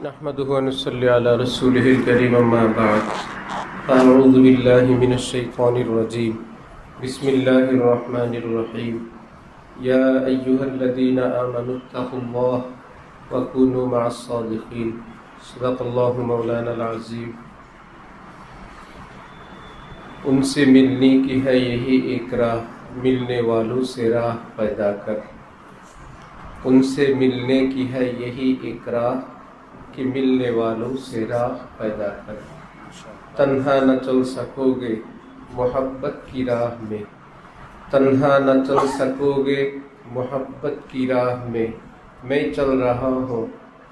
नहमदुहु व नुसल्ली अला रसूलिहिल करीम अम्मा बाद अऊज़ु बिल्लाहि मिनश शैतानिर रजीम बिस्मिल्लाहिर रहमानिर रहीम या अय्युहल्लज़ीना आमनुत्तक़ुल्लाह व कूनू मअस सादिक़ीन सदक़ल्लाहु मौलानाल अज़ीम। उनसे मिलने की है यही एक राह, मिलने वालों से राह पैदा कर। उनसे मिलने की है यही एक राह कि मिलने वालों से राह पैदा कर। तन्हा न चल सकोगे मोहब्बत की राह में, तन्हा न चल सकोगे मोहब्बत की राह में। मैं चल रहा हूँ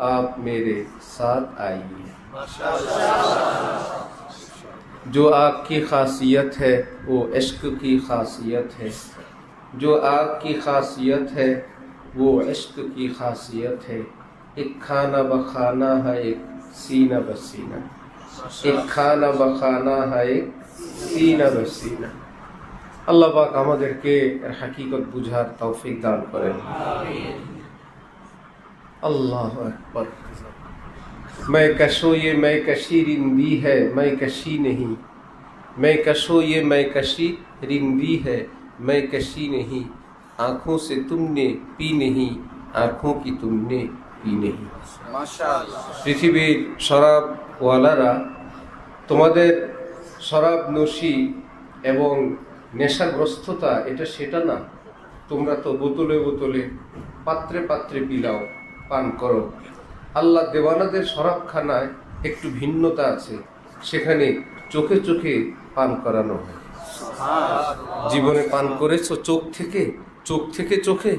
आप मेरे साथ आइए। जो आग की खासियत है वो इश्क की खासियत है, जो आग की खासियत है वो इश्क की खासियत है। एक खाना बखाना है एक सीना बसीना, एक खाना बखाना है एक सीना बसीना। अल्लाह पाक আমাদেরকে हकीकत बुझार तौफीक दान करें। अल्लाह अकबर। मैं कशो ये मैं कशी रिंदी है, मैं कशी नहीं। मैं कशो ये मैं कशी रिंदी है, मैं कशी नहीं। आँखों से तुमने पी नहीं, आँखों की तुमने पी नहीं। পৃথিবীর শরাবওয়ালারা তোমাদের শরাব নশি এবং নেশাগ্রস্ততা এটা সেটা না। তোমরা তো বোতলে বোতলে পাত্রে পাত্রে পিলাও, পান করো। আল্লাহ দেওয়ানাদের শরাবখানায় একটু ভিন্নতা আছে, সেখানে চোখে চোখে পান করানো হয়। জীবনে পান করেছো চোখ থেকে, চোখ থেকে চোখে,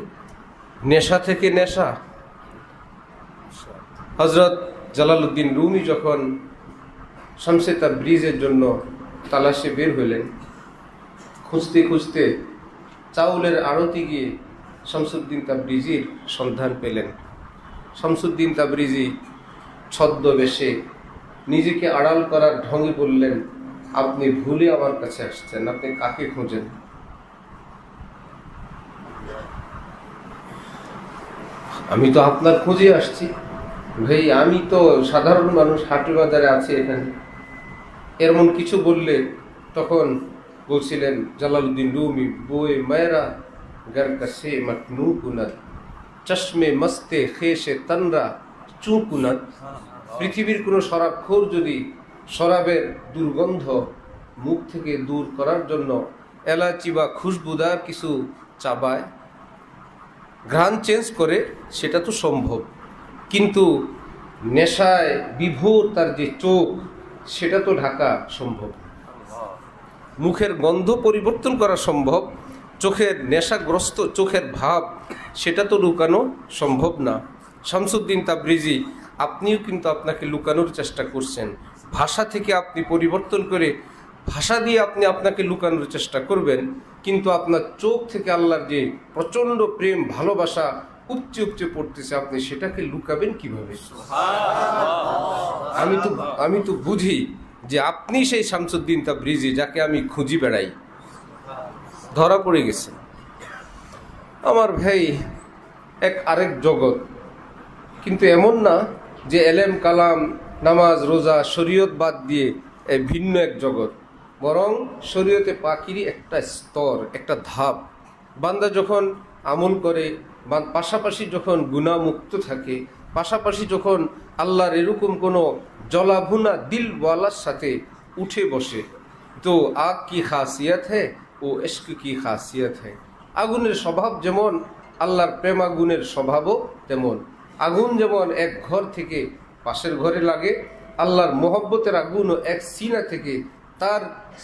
নেশা থেকে নেশা। হযরত জালালউদ্দিন রুমি যখন শামসে তাবরিজের জন্য তালাশে বের হলেন, খুঁজতে খুঁজতে চাউলের আড়তে গিয়ে শামসুদ্দিন তাবরিজির সন্ধান পেলেন। শামসুদ্দিন তাবরিজি ছদ্মবেশে নিজেকে আড়াল করার ঢঙে বললেন, আপনি ভুলে আমার কাছে আসছেন, আপনি কাকে খোঁজেন? আমি তো আপনার খোঁজে আসছি ভাই, আমি তো সাধারণ মানুষ, হাটে বাজারে আছি এখানে। এমন কিছু বললে তখন বলছিলেন জালালউদ্দিন রুমি, बोए मेरा घर कसे मखनू कुनत, चश्मे मस्ते खेशे तनरा चू कुनत। পৃথিবীর কোনো শরাবখোর যদি শরাবের দুর্গন্ধ মুখ থেকে দূর করার জন্য এলাচি বা খুশবুদার কিছু চাবায়, ঘ্রাণ চেঞ্জ করে, সেটা তো সম্ভব। কিন্তু নেশায় বিভোর তার যে চোখ, সেটা তো ঢাকা সম্ভব। মুখের গন্ধ পরিবর্তন করা সম্ভব, চোখের নেশাগ্রস্ত চোখের ভাব সেটা তো লুকানো সম্ভব না। শামসুদ্দিন তাবরিজি, আপনিও কিন্তু আপনাকে লুকানোর চেষ্টা করছেন। ভাষা থেকে আপনি পরিবর্তন করে ভাষা দিয়ে আপনি আপনাকে লুকানোর চেষ্টা করবেন, কিন্তু আপনার চোখ থেকে আল্লাহর যে প্রচণ্ড প্রেম ভালোবাসা উপচে উপচে পড়তেছে, আপনি সেটাকে লুকাবেন কিভাবে? আমি তো বুঝি যে আপনি সেই শামসুদ্দিন তাবরিজি যাকে আমি খুঁজি বেড়াই। ধরা পড়ে গেছে আমার ভাই এক আরেক জগৎ। কিন্তু এমন না যে এলেম কালাম নামাজ রোজা শরীয়ত বাদ দিয়ে ভিন্ন এক জগৎ, বরং শরীয়তে পাকিরই একটা স্তর, একটা ধাপ। বান্দা যখন আমল করে, পাশাপাশি যখন গুনাহমুক্ত থাকে, পাশাপাশি যখন আল্লাহর এরকম কোনো জলাভুনা দিলওয়ালার সাথে উঠে বসে, তো আগ কি খাসিয়ত হ্যাঁ ও ইশক কি খাসিয়ত হ্যাঁ। আগুনের স্বভাব যেমন, আল্লাহর প্রেম আগুনের স্বভাবও তেমন। আগুন যেমন এক ঘর থেকে পাশের ঘরে লাগে, আল্লাহর মোহব্বতের আগুনও এক সিনা থেকে, তার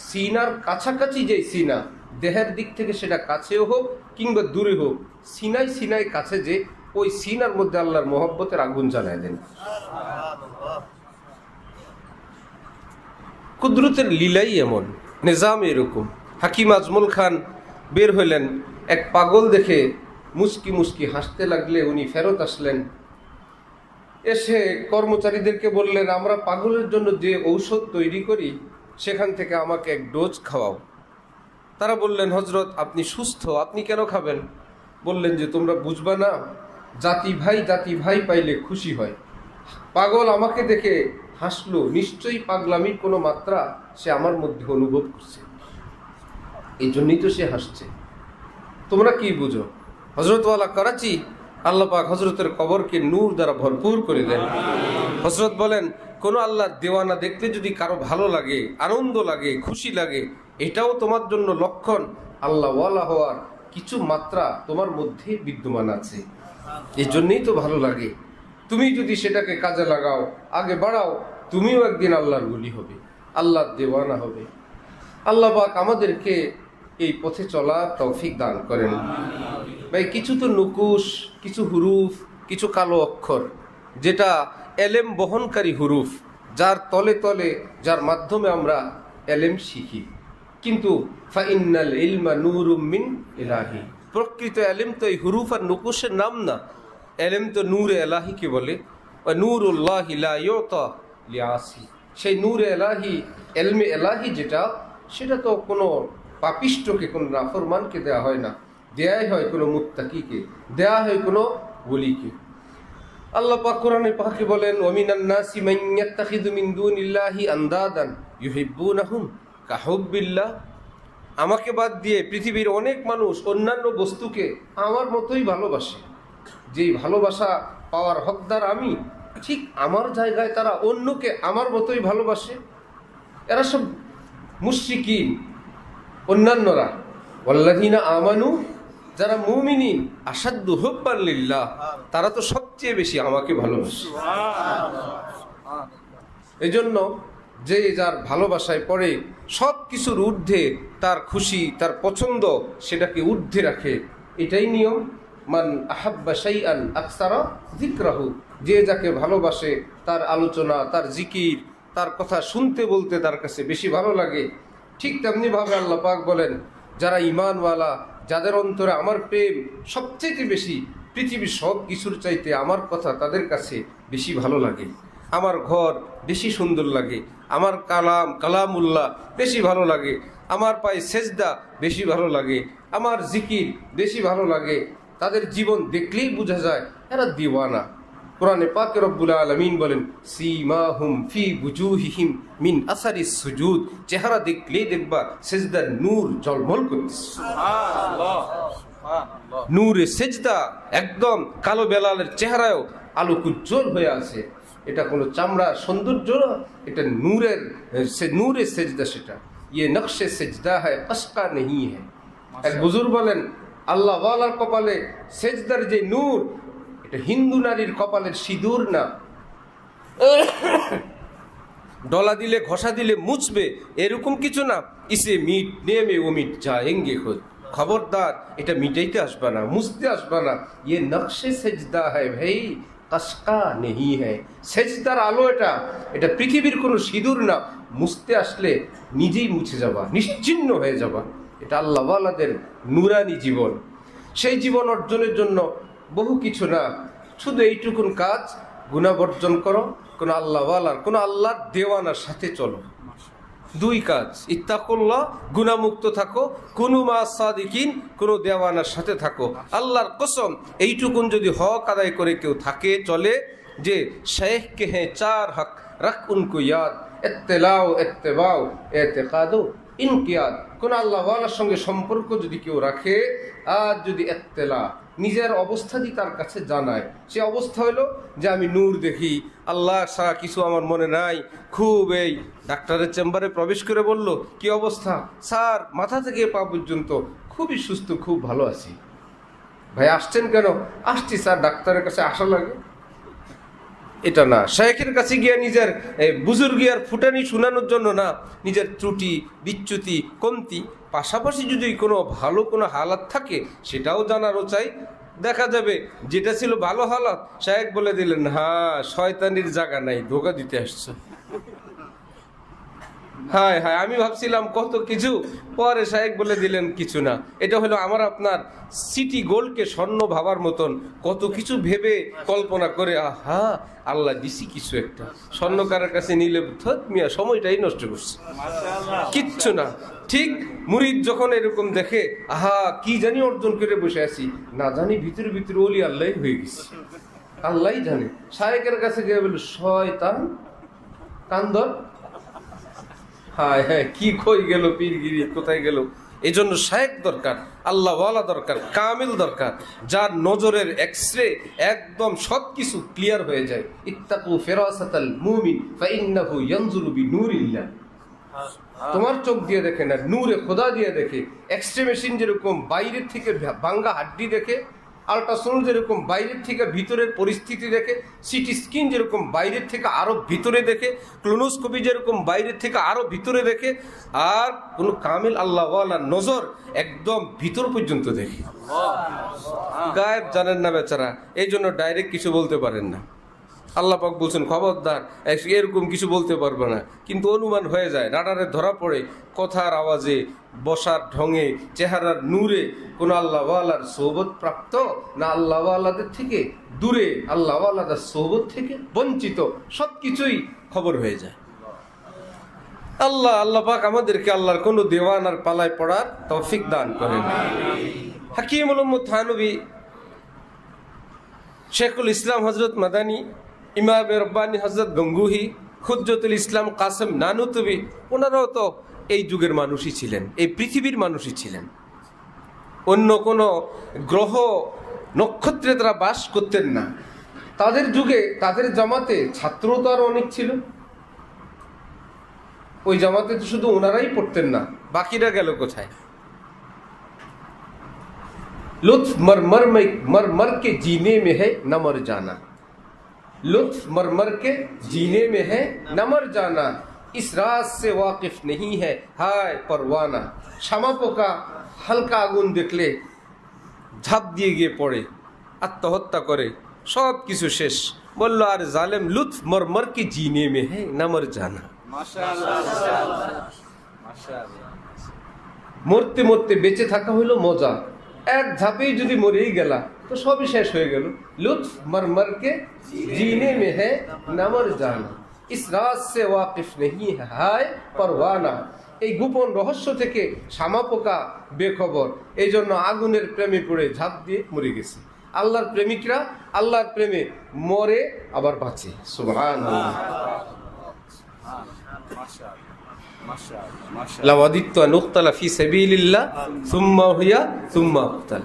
সিনার কাছাকাছি যে সিনা, দেহের দিক থেকে সেটা কাছেও হোক কিংবা দূরে হোক, সিনাই সিনাই কাছে যে ওই সিনার মধ্যে আল্লাহর মোহব্বতের আগুন জ্বালায় দেন। কুদরতের লীলাই এমন, নিজাম এরকম। হাকিম আজমল খান বের হইলেন, এক পাগল দেখে মুস্কি মুস্কি হাসতে লাগলে উনি ফেরত আসলেন। এসে কর্মচারীদেরকে বললেন, আমরা পাগলের জন্য যে ঔষধ তৈরি করি সেখান থেকে আমাকে এক ডোজ খাওয়াও। তারা বললেন, হজরত আপনি সুস্থ, আপনি কেন খাবেন? বললেন যে তোমরা বুঝবা না, জাতি ভাই পাইলে খুশি হয়। পাগল আমাকে দেখে হাসলো, নিশ্চয়ই পাগলামির কোনো মাত্রা সে আমার মধ্যে অনুভব করছে, এই জন্যই তো সে হাসছে। তোমরা কি বুঝো? হযরতওয়ালা করাচি, আল্লাহ পাক হযরতের কবরকে নূর দ্বারা ভরপুর করে দেন। হযরত বলেন, কোন আল্লাহর দেওয়ানা দেখলে যদি কারো ভালো লাগে, আনন্দ লাগে, খুশি লাগে, এটাও তোমার জন্য লক্ষণ আল্লাহ ওয়ালা হওয়ার কিছু মাত্রা তোমার মধ্যে বিদ্যমান আছে, এই জন্যই তো ভালো লাগে। তুমি যদি সেটাকে কাজে লাগাও, আগে বাড়াও, তুমিও একদিন আল্লাহর ওলি হবে, আল্লাহর দেওয়ানা হবে। আল্লাহ পাক আমাদেরকে এই পথে চলার তৌফিক দান করেন। ভাই, কিছু তো নুকুশ, কিছু হুরুফ, কিছু কালো অক্ষর, যেটা এলেম বহনকারী হুরুফ, যার তলে তলে, যার মাধ্যমে আমরা এলেম শিখি। কিন্তু ফাইন্নাল ইলমা নূরুম মিন ইলাহি, প্রকৃত এলেম তো এই হুরুফ আর নুকুশের নাম না। এলেম তো নূরে এলাহিকে বলে, নূরুল্লাহি লা ইউতা লিআসি। সেই নূরে এলাহি, এলমে এলাহি যেটা, সেটা তো কোনো পাপিষ্টকে, কোনো নাফরমানকে দেয়া হয় না, দেয়াই হয় কোনো মুত্তাকিকে, দেয়া হয় কোনো ওলিকে। আল্লাহ পাক কোরআনে পাকে বলেন, ওয়ামিনান নাসি মান ইয়াত্তাখিযু মিন দুনিল্লাহি আনদাদান ইউহিব্বুনাহুম কাহুব্বিল্লাহ। আমাকে বাদ দিয়ে পৃথিবীর অনেক মানুষ অন্যান্য বস্তুকে আমার মতোই ভালোবাসে। যেই ভালোবাসা পাওয়ার হকদার আমি, ঠিক আমার জায়গায় তারা অন্যকে আমার মতোই ভালোবাসে। এরা সব মুশরিকিন, অন্যান্যরা। ওয়াল্লাযীনা আমানু, যারা মুমিনিন, আশাদ্দু হুব্বান লিল্লাহ, তারা তো সবচেয়ে বেশি আমাকে ভালোবাসে। এই জন্য যে যার ভালোবাসায় পড়ে, সব কিছুর ঊর্ধ্বে তার খুশি, তার পছন্দ, সেটাকে ঊর্ধ্বে রাখে, এটাই নিয়ম। মান আহাব্বা শাইআন আকসারা যিকরাহু, যে যাকে ভালোবাসে তার আলোচনা, তার জিকির, তার কথা শুনতে বলতে তার কাছে বেশি ভালো লাগে। ঠিক তেমনিভাবে আল্লাহ পাক বলেন, যারা ঈমানওয়ালা, যাদের অন্তরে আমার প্রেম সবচেয়ে বেশি, পৃথিবীর সব কিছুর চাইতে আমার কথা তাদের কাছে বেশি ভালো লাগে, আমার ঘর বেশি সুন্দর লাগে, আমার কালামুল্লাহ বেশি ভালো লাগে, আমার পায়ে সেজদা বেশি ভালো লাগে, আমার জিকির বেশি ভালো লাগে। তাদের জীবন দেখলেই বোঝা যায় এরা দিওয়ানা। কোরআনে পাকে রব্বুল আলামিন বলেন, সীমাহুম ফি বুজুহিহিম মিন আসারিস সুজুদ, চেহারা দেখলেই দেখবা সেজদার নূর ঝলমল করতেছে। সুবহানাল্লাহ, সুবহানাল্লাহ। নূরে সেজদা, একদম কালো বেলালের চেহারায়ও আলোক উজ্জ্বল হয়ে আছে। এটা কোনো চামড়ার সৌন্দর্য না, এটা নূরে সেজদা। সেটা ইয়ে নকশে সেজদা হয়, কসকা নেই হ্যায়। এক বুজুর্গ বলেন, আল্লাহ ওয়ালার কপালে সেজদার যে নূর, এটা হিন্দু নারীর কপালের সিঁদুর না। ডলা দিলে, ঘষা দিলে মুছবে, এরকম কিছু না। ইসে মিট নেমে ও মিট যায়েঙ্গে খুদ, খবরদার এটা মিটাইতে আসবা না, মুছতে আসবা না। ইয়ে নকশে সেজদা হয় ভাই, কসকা নেই হ্যায়। সেজদার আলো এটা পৃথিবীর কোনো সিঁদুর না। মুছতে আসলে নিজেই মুছে যাবা, নিশ্চিহ্ন হয়ে যাবা। এটা আল্লাহ ওয়ালাদের নুরানি জীবন। সেই জীবন অর্জনের জন্য বহু কিছু না, শুধু এইটুকুন কাজ, গুনাহ বর্জন করো, কোন আল্লাহ ওয়ালার, কোন আল্লাহর দেওয়ানার সাথে চলো। দুই কাজ, ইত্তাকুল্লাহ, গুনাহমুক্ত থাকো, কুনু মা সাদিকিন, কোন দেওয়ানার সাথে থাকো। আল্লাহর কসম, এইটুকুন যদি হক আদায় করে কেউ থাকে, চলে, যে শেখ কে হ্যাঁ চার হক, রাখ উনকো ইয়াদ, ইত্তেলাও ইত্তেবাও ইতিকাদু ইনকিয়াদ। কোন আল্লাহ ওয়ালার সঙ্গে সম্পর্ক যদি কেউ রাখে, আর যদি ইত্তেলা, নিজের অবস্থাটি তার কাছে জানায়, সে অবস্থা হলো যে আমি নূর দেখি, আল্লাহ ছাড়া কিছু আমার মনে নাই। খুব এই ডাক্তারের চেম্বারে প্রবেশ করে বলল, কি অবস্থা স্যার? মাথা থেকে পা পর্যন্ত খুবই সুস্থ, খুব ভালো আছি। ভাই আসছেন কেন? আসছি স্যার, ডাক্তারের কাছে আসা লাগে। এটা না, শেখের কাছে গিয়ে নিজের বুজুর্গিয়ার ফুটানি শোনানোর জন্য না, নিজের ত্রুটি, বিচ্যুতি, কমতি, পাশাপাশি যদি কোনো ভালো কোনো হালাত থাকে সেটাও জানারও চাই। দেখা যাবে যেটা ছিল ভালো হালাত, শেখ বলে দিলেন, হ্যাঁ শয়তানির জায়গা নাই, ধোকা দিতে আসছে। হায় হায়, আমি ভাবছিলাম কত কিছু, পরে শেখ বলে দিলেন কিছু না। এটা হলো আমার আপনার সিটি গোল্ডকে স্বর্ণ ভাবার মতন, কত কিছু ভেবে কল্পনা করে, আহা আল্লাহ দিছি কিছু একটা, স্বর্ণকারের কাছে নিলে থত মিয়া সময়টাই নষ্ট করছে, কিচ্ছু না। ঠিক মুরিদ যখন এরকম দেখে, আহা কি জানি অর্জন করে বসে আছি, না জানি ভিতরে ভিতরে ওলি আল্লাহ হয়ে গেছি। আল্লাহই জানে। শায়েকের কাছে গিয়ে বলল শয়তান কান্দর, হায় হ্যাঁ কি কই গেল, পীরগিরি কোথায় গেল। এই জন্য শায়েক দরকার, আল্লাহওয়ালা দরকার, কামিল দরকার, যার নজরের এক্সরে একদম সবকিছু ক্লিয়ার হয়ে যায়। ইত্তাকু ফিরাসাতাল মুমিন ফাইন্নাহু ইয়ানজুরু বিনূরিল্লাহ। তোমার চোখ দিয়ে দেখে না, নূরে খোদা দিয়ে দেখে। এক্সরে মেশিন যেরকম বাইরের থেকে ভাঙ্গা হাড্ডি দেখে, আল্ট্রাসাউন্ড যেরকম বাইরের থেকে ভিতরের পরিস্থিতি দেখে, সিটি স্ক্যান যেরকম বাইরের থেকে আরো ভিতরে দেখে, ক্লোনোস্কোপি যেরকম বাইরের থেকে আরো ভিতরে দেখে, আর কোন কামিল আল্লাহওয়ালা নজর একদম ভিতর পর্যন্ত দেখে। গায়েব জানেন না বেচারা, এই জন্য ডাইরেক্ট কিছু বলতে পারেন না। আল্লাহ পাক বলছেন খবরদার এরকম কিছু বলতে পারবে না, কিন্তু অনুমান হয়ে যায়, রাডারে ধরা পড়ে, কথার আওয়াজে, বসার ঢঙে, চেহারার নূরে কোন আল্লাহওয়ালার সোহবত প্রাপ্ত না আল্লাহওয়ালাদের থেকে দূরে, আল্লাহওয়ালাদের সোহবত থেকে বঞ্চিত, সবকিছুই খবর হয়ে যায়। আল্লাহ পাক আমাদেরকে আল্লাহর কোন দেওয়ানার পালায় পড়ার তৌফিক দান করেন। হাকিম উম্মত থানবী, শেখুল ইসলাম হজরত মাদানী, ইমাম রব্বানী হজরত গঙ্গুহি, খুজ্জতুল ইসলাম কাসেম নানুতুবি, ওনারাও তো এই যুগের মানুষই ছিলেন, এই পৃথিবীর মানুষই ছিলেন। অন্য কোনো গ্রহ নক্ষত্রে তারা বাস করতেন না। তাদের যুগে, তাদের জামাতে ছাত্র তো আরো অনেক ছিল। ওই জামাতে তো শুধু ওনারাই পড়তেন না, বাকিরা গেল কোথায়? लुत्फ मर के जीने में है न मर जाना, लुत्फ मर के जीने में है न मर जाना, इस राज से वाकिफ नहीं है हाय परवाना। শামা পোকা হালকা আগুন দেখলে ঝাঁপ দিয়ে গিয়ে পড়ে, আত্মহত্যা করে, সব কিছু শেষ। বলল আর জালেম লুৎফ মর के जीने में है न मर जाना। মরতে মরতে বেঁচে থাকা হইল মজা, এক ঝাঁপেই যদি মরেই গেলা তো সবই শেষ হয়ে গেল। লুৎফ মর के जीने में है न मर जाना, इस राज से वाकिफ नहीं है हाय परवाना। এই গোপন রহস্য থেকে শামা পোকা বেখবর, এই জন্য আগুনের প্রেমে পড়ে ঝাঁপ দিয়ে মরে গেছে। আল্লাহর প্রেমিকরা আল্লাহর প্রেমে মরে আবার বাঁচে। সুবহানাল্লাহ। লাওয়াদিত্তু আন উক্তালা ফি সাবিলিল্লাহ সুম্মা উহিয়া সুম্মা উক্তাল,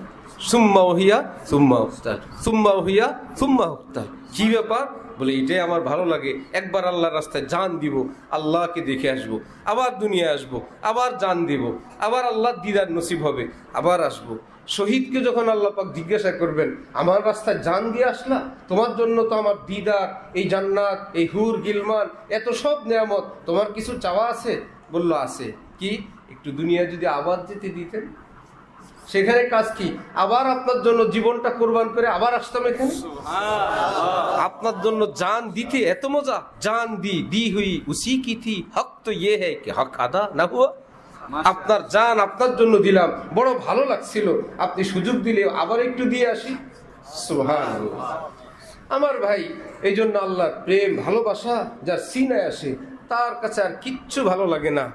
সুম্মা উহিয়া সুম্মা উক্তাল, সুম্মা উহিয়া সুম্মা উক্তাল। কি ব্যাপার? বলে এটাই আমার ভালো লাগে, একবার আল্লাহর রাস্তায় জান দিব, আল্লাহকে দেখে আসব, আবার দুনিয়া আসব, আবার জান দিব, আবার আল্লাহর দিদার নসিব হবে, আবার আসব। শহীদকে যখন আল্লাহ পাক জিজ্ঞাসা করবেন আমার রাস্তায় জান দিয়ে আসলা, তোমার জন্য তো আমার দিদার, এই জান্নাত, এই হুর গিলমান, এত সব নেয়ামত, তোমার কিছু চাওয়া আছে? বলল আছে। কি? একটু দুনিয়া যদি আবার যেতে দিতেন। সেখানে কাজ কি? আবার আপনার জন্য জীবনটা কোরবান করে আবার আসতাম এখানে। আপনার জন্য জান দিতে এত মজা, জান দি হুই উসি কি থি, হক তো ইয়ে হ্যায় কি হক আদা না হুয়া। আপনার জান আপনার জন্য দিলাম, বড় ভালো লাগছিল, আপনি সুযোগ দিলে আবার একটু দিয়ে আসি। সুবহানাল্লাহ। আমার ভাই, এই জন্য আল্লাহর প্রেম ভালোবাসা যার সিনায় আসে তার কাছে আর কিচ্ছু ভালো লাগে না।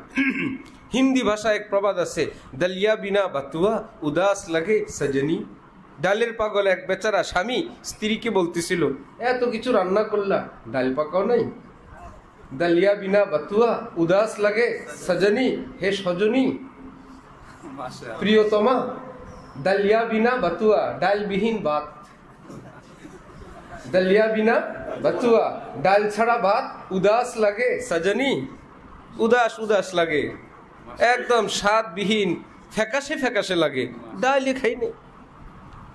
হিন্দি ভাষায় এক প্রবাদ আছে, দলিয়া বিনা বাতুয়া উদাস লাগে সজনী। ডালের পাগল এক বেচারা স্বামী স্ত্রীকে বলতেছিল, এত কিছু রান্না করলা, ডাল পাকাও নাই। দলিয়া বিনা বাতুয়া উদাস লাগে সজনী, হে সজনী প্রিয়তমা, দলিয়া বিনা বাতুয়া ডালবিহীন ভাত, দলিয়া বিনা বাতুয়া ডাল ছাড়া ভাত উদাস লাগে সজনী, উদাস উদাস লাগে, একদম স্বাদবিহীন, ফ্যাকাশে ফ্যাকাশে লাগে, ডালে খাই নেই।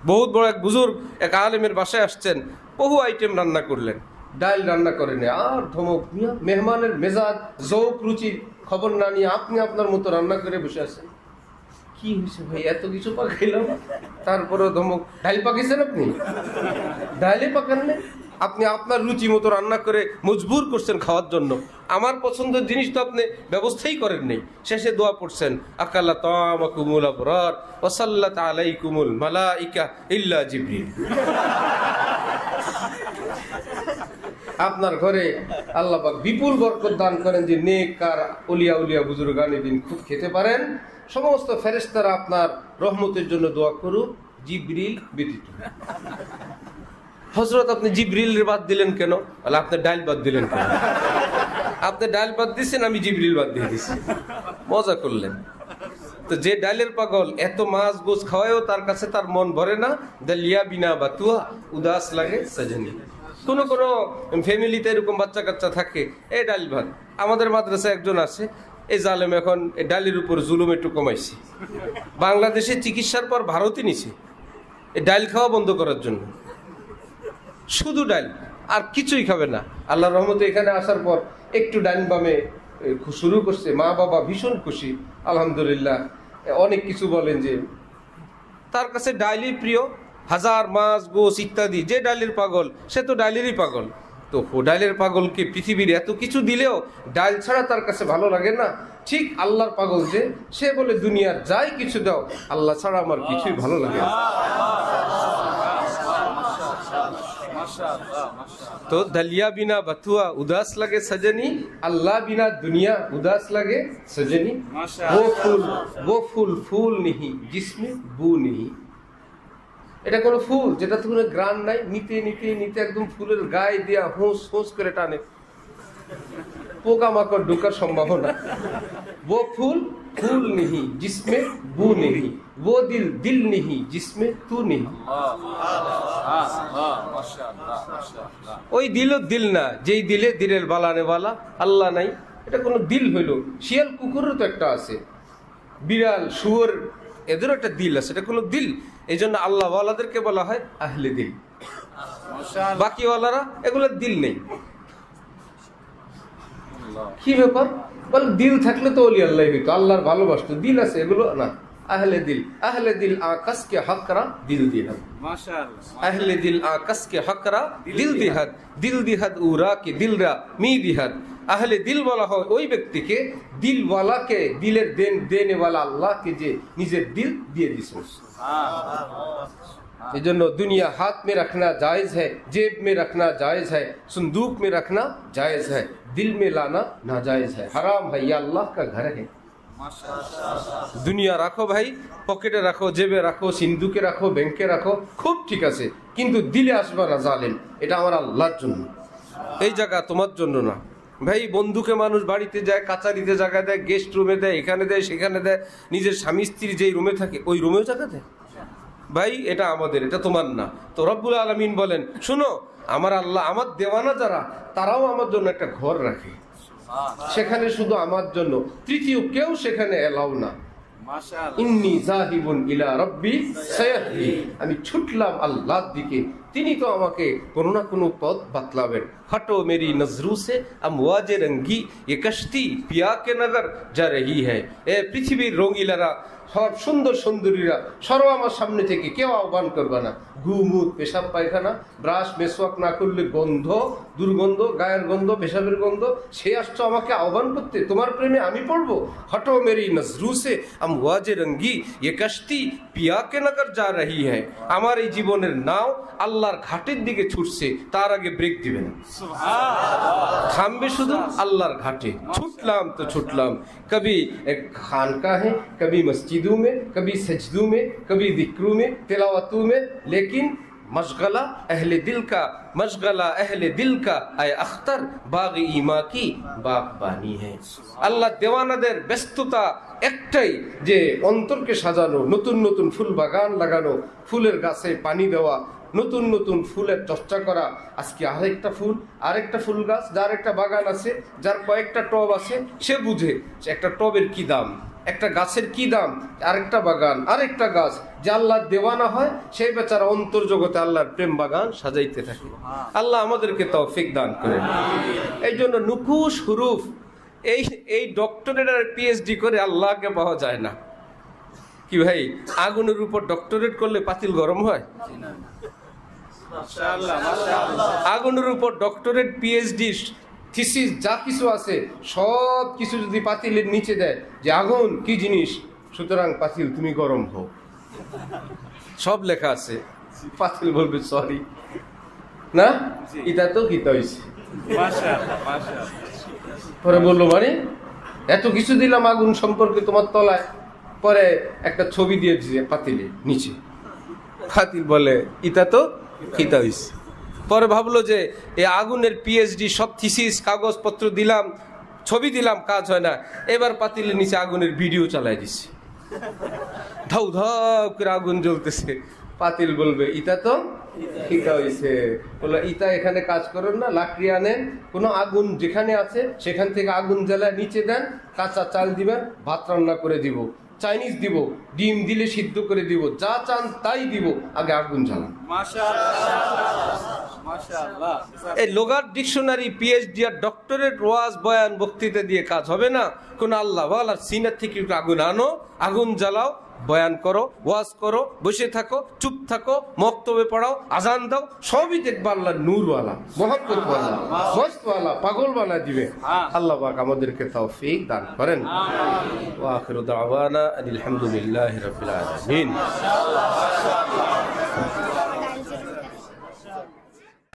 বহুত বড় এক বুজুর্গ এক আলেমের বাসায় আসছেন, বহু আইটেম রান্না করলেন, ডাল রান্না করেনি। আর ধমক, মেহমানের মেজাজ জৌক রুচির খবর না নিয়ে আপনি আপনার মতো রান্না করে বসে আছেন। কি হয়েছে ভাই, এত কিছু পাকাইলাম, তারপরেও ধমক। ডাল পাকিয়েছেন আপনি? ডালে পাকান না, আপনি আপনার রুচি মতো রান্না করে মজবুর করছেন খাওয়ার জন্য। আমার পছন্দের জিনিস তো আপনি ব্যবস্থাই করেন নেই। শেষে দোয়া পড়ছেন, আকালা তামাকুমুল আবরার ওয়া সাল্লাত আলাইকুমুল মালাইকা ইল্লা জিবরিল। আপনার ঘরে আল্লাহ পাক বিপুল বরকত দান করেন যে নেককার ওলিয়া উলিয়া বুজুর্গানি দিন খুব খেতে পারেন। সমস্ত ফেরেশতারা আপনার রহমতের জন্য দোয়া করুক, জিবরিল ব্যতীত। হযরত আপনি জিবরিলের বাদ দিলেন কেন? বলে আপনি ডাল বাদ দিলেন কেন? আপনি ডাল বাদ দিচ্ছেন, আমি জিবরিল বাদ দিয়ে দিচ্ছি। মজা করলেন। তো যে ডালের পাগল, এত মাছ গোছ খাওয়ায়ও তার কাছে তার মন ভরে না। দালিয়া বিনা বাতুয়া উদাস লাগে সজনী। কোনো কোনো ফ্যামিলিতে এরকম বাচ্চা কাচ্চা থাকে, এই ডাল ভাত। আমাদের মাদ্রাসায় একজন আছে, এই জালেম এখন এই ডালের উপর জুলুম একটু কমাইছে। বাংলাদেশে চিকিৎসার পর ভারতে নিছে এই ডাল খাওয়া বন্ধ করার জন্য। শুধু ডাল, আর কিছুই খাবে না। আল্লাহর রহমতে এখানে আসার পর একটু ডাইন বামে শুরু করছে। মা বাবা ভীষণ খুশি, আলহামদুলিল্লাহ। অনেক কিছু বলেন যে তার কাছে ডাইলই প্রিয়, হাজার মাছ গোস ইত্যাদি। যে ডাইলের পাগল সে তো ডাইলেরই পাগল। তো ডাইলের পাগলকে পৃথিবীর এত কিছু দিলেও ডাইল ছাড়া তার কাছে ভালো লাগে না। ঠিক আল্লাহর পাগল যে, সে বলে দুনিয়ার যাই কিছু দাও, আল্লাহ ছাড়া আমার কিছুই ভালো লাগে না। तो दलिया बिना बथुआ उदास लगे सजनी, अल्लाह बिना दुनिया उदास लगे सजनी। वो फूल फूल नहीं जिसमें बू नहीं। এটা কোনো ফুল যেটা কোনো গ্রান নাই, নিতে নিতে নিতে একদম ফুলের গায়ে দিয়া হোঁস হোঁস করে টানে, পোকামাকড় ঢোকার সম্ভাবনা। वो फूल फूल नहीं जिसमें बू नहीं, वो दिल दिल नहीं जिसमें तू नहीं। ওই দিলও দিল না যেই দিলে দিলের বালানে বালা আল্লাহ নাই। এটা কোনো দিল হইল? শিয়াল কুকুরের তো একটা আছে, বিড়াল শুয়োর, এদেরও একটা দিল আছে, এটা কোনো দিল? এই জন্য আল্লাহ ওয়ালাদেরকে বলা হয় আহলে দিল। বাকি ওয়ালারা এগুলো দিল নেই। কি ব্যাপার? বল দিল থাকলে তো ওলি আল্লাহ হইতো, আল্লাহর ভালোবাসতো। দিল আছে, এগুলো না। আহলে দিল, আহলে দিল আকাশ কে হকরা দিল দিহাদ। মাশাআল্লাহ। আহলে দিল আকাশ কে হকরা দিল দিহাদ, দিল দিহাদ উরা কে দিলরা মি দিহাদ। আহলে দিল বলা হয় ওই ব্যক্তিকে, দিলওয়ালাকে, দিলের দেনেওয়ালা আল্লাহকে, যে নিজের দিল দিয়ে দিয়েছেন। এই জন্য দুনিয়া হাত মে রখনা জায়েজ है, जेब में रखना जायज है, संदूक में रखना जायज है, दिल में लाना नाजायज है, हराम है, ये अल्लाह का घर है। দুনিয়া রাখো ভাই, পকেটে রাখো, জেবে রাখো, সিন্ধুকে রাখো, ব্যাংকে রাখো, খুব ঠিক আছে, কিন্তু দিলে আসবে না জালেম। এটা আমার আল্লাহর জন্য, এই জায়গা তোমার জন্য না ভাই। বন্ধুকে মানুষ বাড়িতে যায়, কাচারিতে জায়গা দেয়, গেস্ট রুমে দেয়, এখানে দেয় সেখানে দেয়, নিজের স্বামী স্ত্রী যেই রুমে থাকে ওই রুমেও জায়গা দেয়। ভাই এটা আমাদের, এটা তোমার না। তো রব্বুল আলামিন বলেন, শুনো, আমার আল্লাহ, আমার দেওয়ানা যারা, তারাও আমার জন্য একটা ঘর রাখে, সেখানে শুধু আমার জন্য, তৃতীয় কেউ সেখানে এলাও না। ইন্নী যাহিবুন ইলা রাব্বি সায়াহদি, আমি ছুটলাম আল্লাহর দিকে, তিনি তো আমাকে কোনো না কোনো পথ বাতলাবেন। হটো মেরি নজরু সে আমওয়াজে রঙ্গি, ये कश्ती पिया के नगर जा रही है। এ পৃথিবীর রঙিলারা, সব সুন্দর সুন্দরীরা, সরো আমার সামনে থেকে, কেউ আহ্বান করবে না। গুমুত, পেশাব পায়খানা, ব্রাশ মেসওয়াক না করলে গন্ধ, দুর্গন্ধ, গায়ের গন্ধ, পেশাবের গন্ধ, সে আসছো আমাকে আহ্বান করতে, তোমার প্রেমে আমি পড়বো। হটো মেরি নজরু সে আমওয়াজে রঙ্গি, ये कश्ती पिया के नगर जा रही है। আমার এই জীবনের নাও আল্লাহর ঘাটের দিকে ছুটছে, তার আগে ব্রেক দিবেন, থামবে শুধু আল্লাহর ঘাটে। ছুটলাম তো ছুটলাম, কবি খানকাহে, কবি মসজিদों में, कभी सजदों में, कभी जिक्रों में, तिलावतों में, लेकिन मशगला अहले दिल का, मशगला अहले दिल का आए अख्तर बाग ईमा की बागबानी है। আল্লাহ দেওয়ানাদের ব্যস্ততা একটাই, যে অন্তরকে সাজানো, নতুন নতুন ফুল বাগান লাগানো, ফুলের গাছে পানি দেওয়া, নতুন নতুন ফুলের চর্চা করা। আজকে আরেকটা ফুল, আরেকটা ফুল গাছ, যার একটা বাগান আছে, যার কয়েকটা টব আছে, সে বুঝে একটা টবের কি দাম, একটা গাছের কি দাম, আরেকটা বাগান, আরেকটা গাছ। যে আল্লাহ দেওয়ানা হয়, সেই বেচারা অন্তর জগতে আল্লাহর প্রেম বাগান সাজাইতে থাকে। আল্লাহ আমাদেরকে তৌফিক দান করেন। এই জন্য নুকুশ হুরুফ, এই ডক্টরেট আর পিএইচডি করে আল্লাহকে পাওয়া যায় না। কি ভাই, আগুনের উপর ডক্টরেট করলে পাতিল গরম হয়? আগুনের উপর ডক্টরেট, পিএইচডি, থিসিস, যা কিছু আছে সব কিছু যদি পাতিলের নিচে দেয় যে আগুন কি জিনিস, সুতরাং পাতিল তুমি গরম হও, সব লেখা আছে, পাতিল বলবে সরি না, এটা তো কিতা হইছে। পরে বললো, মানে এত কিছু দিলাম আগুন সম্পর্কে তোমার তলায়, পরে একটা ছবি দিয়ে দিয়েছে পাতিলের নিচে। পাতিল বলে, ইটা তো কিতা হইছে। পরে ভাবলো যে এই আগুনের পিএইচডি সব থিসিস কাগজপত্র দিলাম, ছবি দিলাম, কাজ হয় না, এবার পাতিলের নিচে আগুনের ভিডিও চালাই দিচ্ছে, ধাউ ধাউ করে আগুন জ্বলতেছে। পাতিল বলবে ইটা তো ইটা হয়েছে, বললো ইটা এখানে কাজ করেন না, লাকড়ি আনেন, কোনো আগুন যেখানে আছে সেখান থেকে আগুন জ্বালায় নিচে দেন, কাঁচা চাল দিবেন, ভাত রান্না করে দিব, চাইনিজ দিব, ডিম দিলে সিদ্ধ করে দিব, যা চান তাই দিব, আগে আগুন জ্বালান। এই লোগার ডিকশনারি পিএইচডি আর ডক্টরেট ওয়াজ বয়ান বক্তৃতা দিয়ে কাজ হবে না। কোন আল্লাহ ওয়ালার সিনার থেকে আগুন আনো, আগুন জ্বালাও, বয়ান করো, ওয়াজ করো, বসে থাকো, চুপ থাকো, মক্তবে পড়াও, আজান দাও, সবই দেখবা আল্লাহ নূরওয়ালা, মহব্বতওয়ালা, মস্তওয়ালা, পাগল বানা দিবে। আল্লাহ পাক আমাদেরকে তৌফিক দান করেন। ওয়া আখিরু দাওয়ানা আনিল হামদুলিল্লাহি রাব্বিল আলামিন।